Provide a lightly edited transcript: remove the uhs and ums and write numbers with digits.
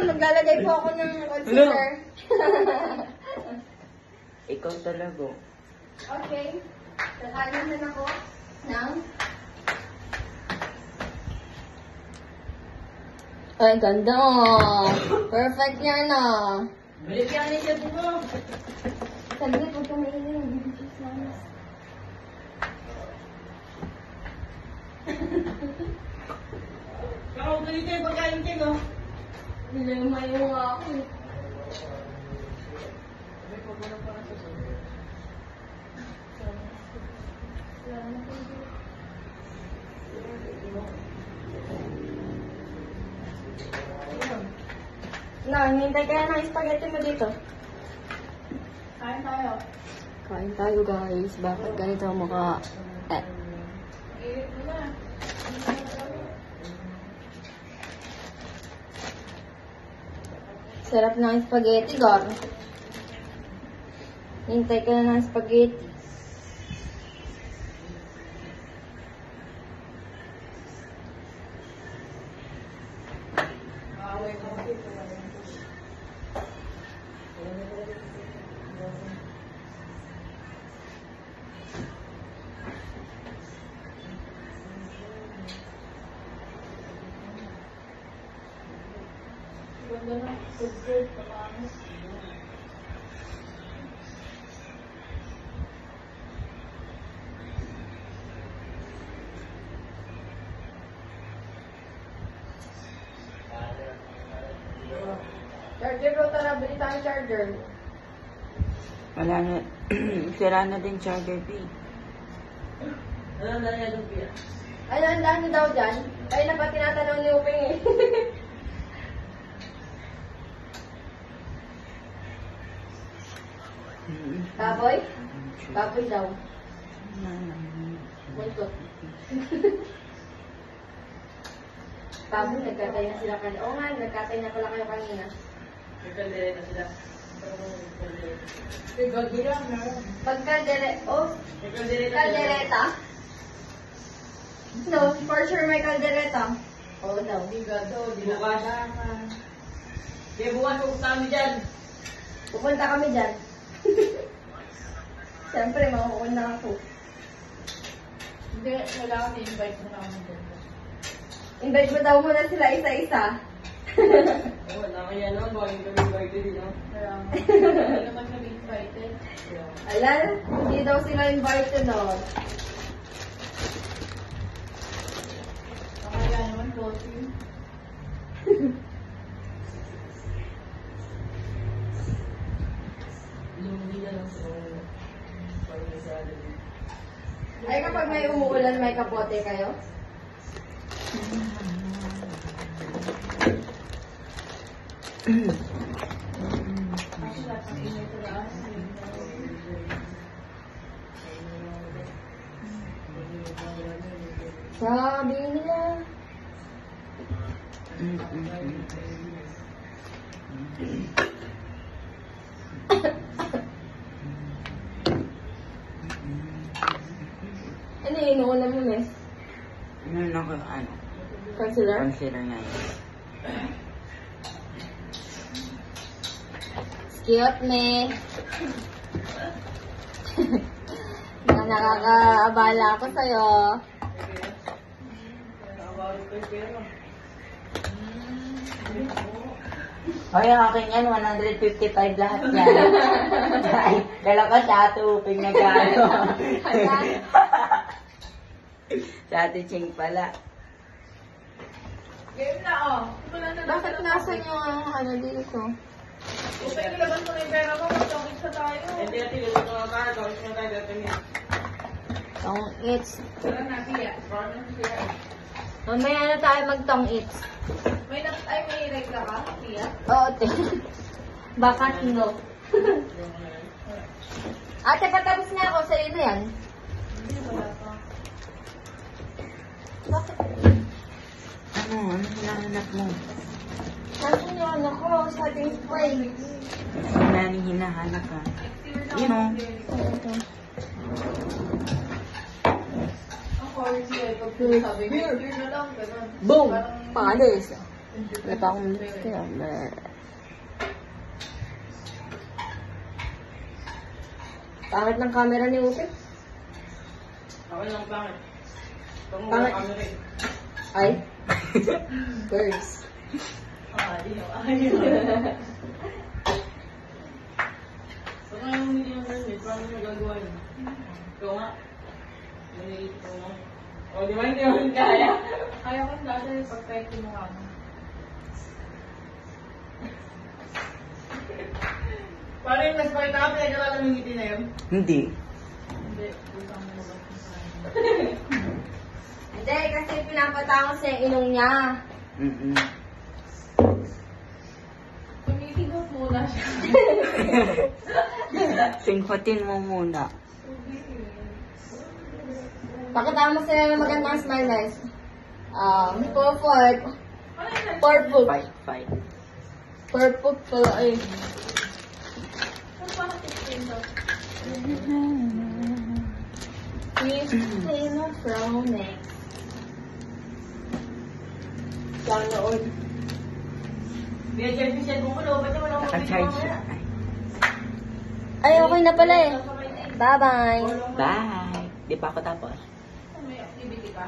maglalagay po ako ng concealer. Ikaw talaga. Okay. Kakain na ako ng... Ay, ganda oh. Perfect yan oh. Balik yan niya dito. Sabi, huwag kang maingin. Ikaw, galit kayo pagkain kayo, no? Nilaymayo nga ako eh. Na, hinintay kaya ng spaghetti mo dito. Kain tayo. Kain tayo guys. Bakit ganito ang mukha? Iit mo na. Sarap ng spaghetti, Gar. Hintay ka na ng spaghetti. Away ko. Ganda na. Good. Pamanis. Charger ko, tara. Bili tayo charger. Wala na. Sira na din charger B. Ano na yan, Lupia? Ay, ang dami daw dyan. Ay, na pa tinatanong ni Uping eh. Baboy? Baboy daw. Buntot. Baboy, nagkatay na sila kanina. Oo nga, nagkatay na pala kayo kanina. Nagkandere na sila. Tigagura na. Kaldereta? No, for sure may kaldereta. Oo daw. Tigado. Bukas. Kaya bukas ko kami dyan. Pupunta kami dyan. Siyempre, makukunta ako. Hindi, kailangan i-invite mo na ako dyan. Invite mo daw muna sila isa-isa. Wala kaya naman, bakit kami invited din, no? Hindi naman kami invited. Alam, hindi daw sila invited doon. Kaya naman closing. Lumi na lang sa pag-isali. Ay, kapag may umuulan, may kapote kayo? Kasi lahat ng ingay ko na. Sabi nila. Ano yung inuunan mo, Miss? Ano? Concealer? Consider nga yun. Cute, me. Nakakaabala ako sa'yo. Ay, akin yan, 155 lahat yan. Ay, dala ka sa ato, uping na gano. Sa ate Ching pala. Game na, oh. Wala na. Bakit nasa niyo ang ano dito? Upay ko laban ko na yung pera mo. Magtawid sa tayo. Hindi, ate, gusto ko na tayo. Tawag na tayo dito niya. Tong eats. Tara na, Pia. Mamaya na tayo mag-tong eats. May regla ka, Pia? Oo, te. Baka no. Ate, patapos na ako. Sa'yo na yan. Hindi, wala pa. Bakit? Ano hinahanap mo? Nasaan yung ano ko? Setting spray. Wala nang hinahanap ka. You know. Ang corny eh. Pag sabi ko, here na lang, ganun. Boom! Parang Palis. Wala pa akong lipstick. Pangit ng camera ni Upe. Ako lang pangit. Pangit. Ay. Birds. Ayaw. So ngayon hindi naman ganun, paano nagagawa yun? Ikaw nga. Nanilit ko mo. O, di ba hindi naman kaya? Ayaw ko dati pagpeke mo nga mo. Parang yung mas pakita ka, pinag-aralan mo yung ngiti na yun? Hindi. Hindi, utang mo ba? Hindi, kasi pinapatangos niya yung inong niya. Mm-mm. Tumitigos muna siya. Singhotin mo muna. Pakita mo sila ng magandang smile, guys. Purple. Purple. Fight. Purple pala, ay. Christina Fronex. Sana all. Biyadyan ko siya kung ano, ba't naman ako Naka-charge siya. Ay, okay na pala eh. Bye-bye. Bye. Di pa ako tapos. May activity ka?